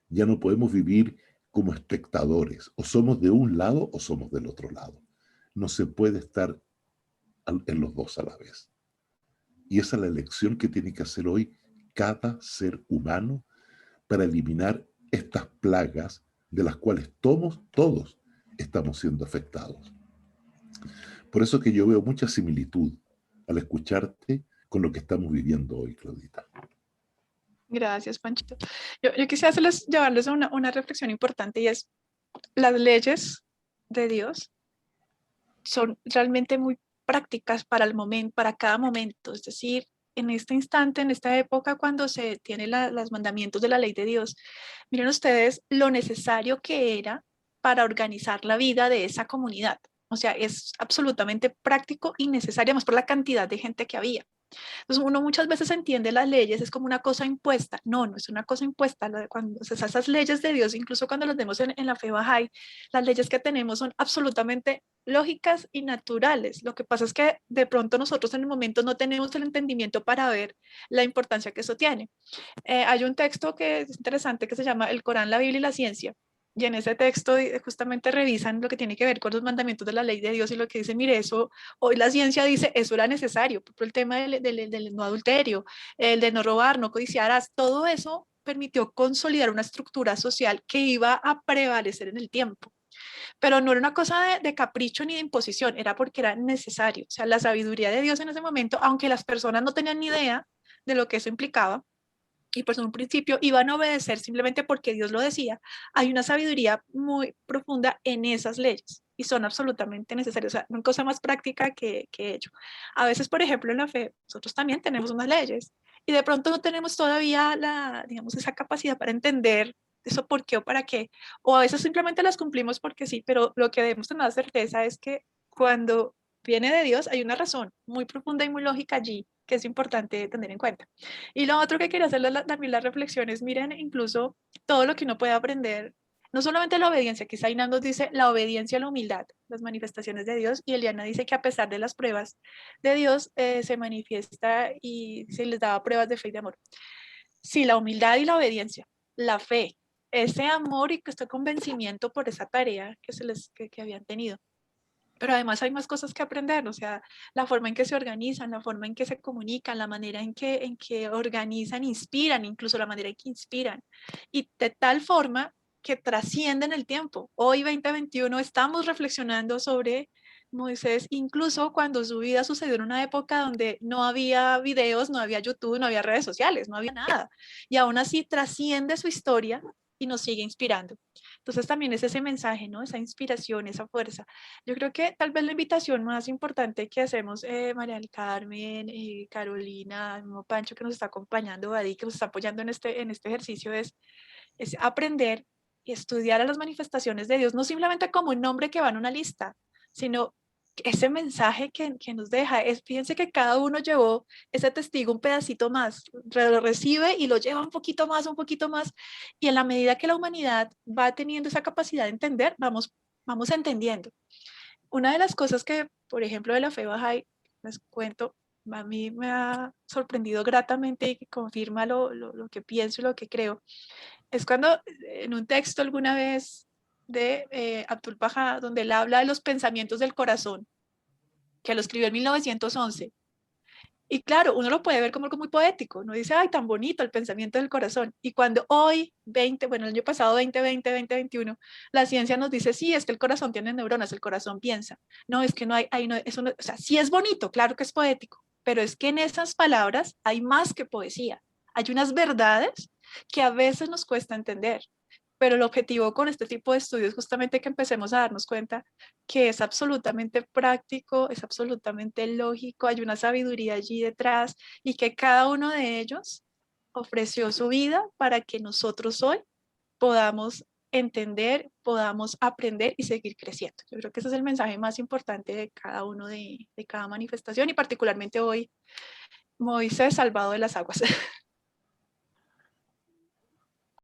Ya no podemos vivir como espectadores, o somos de un lado o somos del otro lado. No se puede estar en los dos a la vez. Y esa es la elección que tiene que hacer hoy cada ser humano para eliminar estas plagas de las cuales todos estamos siendo afectados. Por eso que yo veo mucha similitud al escucharte con lo que estamos viviendo hoy, Claudita. Gracias, Panchito. Yo quisiera llevarles a una reflexión importante, y es: las leyes de Dios son realmente muy prácticas para el momento, para cada momento. Es decir, en este instante, en esta época, cuando se tienen los mandamientos de la ley de Dios, miren ustedes lo necesario que era para organizar la vida de esa comunidad. O sea, es absolutamente práctico y necesario, más por la cantidad de gente que había. Entonces uno muchas veces entiende las leyes, es como una cosa impuesta. No, no es una cosa impuesta. Cuando, o sea, esas leyes de Dios, incluso cuando las vemos en la fe Bahá'í, las leyes que tenemos son absolutamente lógicas y naturales. Lo que pasa es que de pronto nosotros en el momento no tenemos el entendimiento para ver la importancia que eso tiene. Hay un texto que es interesante que se llama El Corán, la Biblia y la Ciencia. Y en ese texto justamente revisan lo que tiene que ver con los mandamientos de la ley de Dios, y lo que dice: mire, eso, hoy la ciencia dice, eso era necesario, por el tema del no adulterio, el de no robar, no codiciarás, todo eso permitió consolidar una estructura social que iba a prevalecer en el tiempo. Pero no era una cosa de capricho ni de imposición, era porque era necesario. O sea, la sabiduría de Dios en ese momento, aunque las personas no tenían ni idea de lo que eso implicaba, y pues en un principio iban a obedecer simplemente porque Dios lo decía, hay una sabiduría muy profunda en esas leyes y son absolutamente necesarias. O sea, no hay cosa más práctica que ello. A veces, por ejemplo, en la fe, nosotros también tenemos unas leyes y de pronto no tenemos todavía digamos, esa capacidad para entender eso por qué o para qué, o a veces simplemente las cumplimos porque sí, pero lo que debemos tener la certeza es que cuando viene de Dios hay una razón muy profunda y muy lógica allí que es importante tener en cuenta. Y lo otro que quería hacer también las reflexiones, miren, incluso todo lo que uno puede aprender, no solamente la obediencia, quizá Inán nos dice la obediencia a la humildad, las manifestaciones de Dios, y Eliana dice que a pesar de las pruebas de Dios, se manifiesta y se les daba pruebas de fe y de amor. Sí, la humildad y la obediencia, la fe, ese amor y este convencimiento por esa tarea que habían tenido. Pero además hay más cosas que aprender, o sea, la forma en que se organizan, la forma en que se comunican, la manera en que organizan, inspiran, incluso la manera en que inspiran. Y de tal forma que trascienden el tiempo. Hoy, 2021, estamos reflexionando sobre Moisés, incluso cuando su vida sucedió en una época donde no había videos, no había YouTube, no había redes sociales, no había nada. Y aún así trasciende su historia y nos sigue inspirando. Entonces también es ese mensaje, ¿no? Esa inspiración, esa fuerza. Yo creo que tal vez la invitación más importante que hacemos, María del Carmen, Carolina, mismo Pancho que nos está acompañando, Badí, que nos está apoyando en este ejercicio, es aprender y estudiar a las manifestaciones de Dios, no simplemente como un nombre que va en una lista, sino ese mensaje que nos deja. Fíjense que cada uno llevó ese testigo un pedacito más, lo recibe y lo lleva un poquito más, y en la medida que la humanidad va teniendo esa capacidad de entender, vamos entendiendo. Una de las cosas que, por ejemplo, de la fe Bahá'í, les cuento, a mí me ha sorprendido gratamente y que confirma lo que pienso y lo que creo, es cuando en un texto alguna vez de Abdul Baha, donde él habla de los pensamientos del corazón, que lo escribió en 1911. Y claro, uno lo puede ver como algo muy poético, uno dice, ay, tan bonito el pensamiento del corazón. Y cuando hoy, el año pasado, 2020, 2021, la ciencia nos dice, sí, es que el corazón tiene neuronas, el corazón piensa. No, es que no hay no, eso no, o sea, sí es bonito, claro que es poético, pero es que en esas palabras hay más que poesía. Hay unas verdades que a veces nos cuesta entender. Pero el objetivo con este tipo de estudios es justamente que empecemos a darnos cuenta que es absolutamente práctico, es absolutamente lógico, hay una sabiduría allí detrás y que cada uno de ellos ofreció su vida para que nosotros hoy podamos entender, podamos aprender y seguir creciendo. Yo creo que ese es el mensaje más importante de cada uno de cada manifestación, y particularmente hoy, Moisés salvado de las aguas.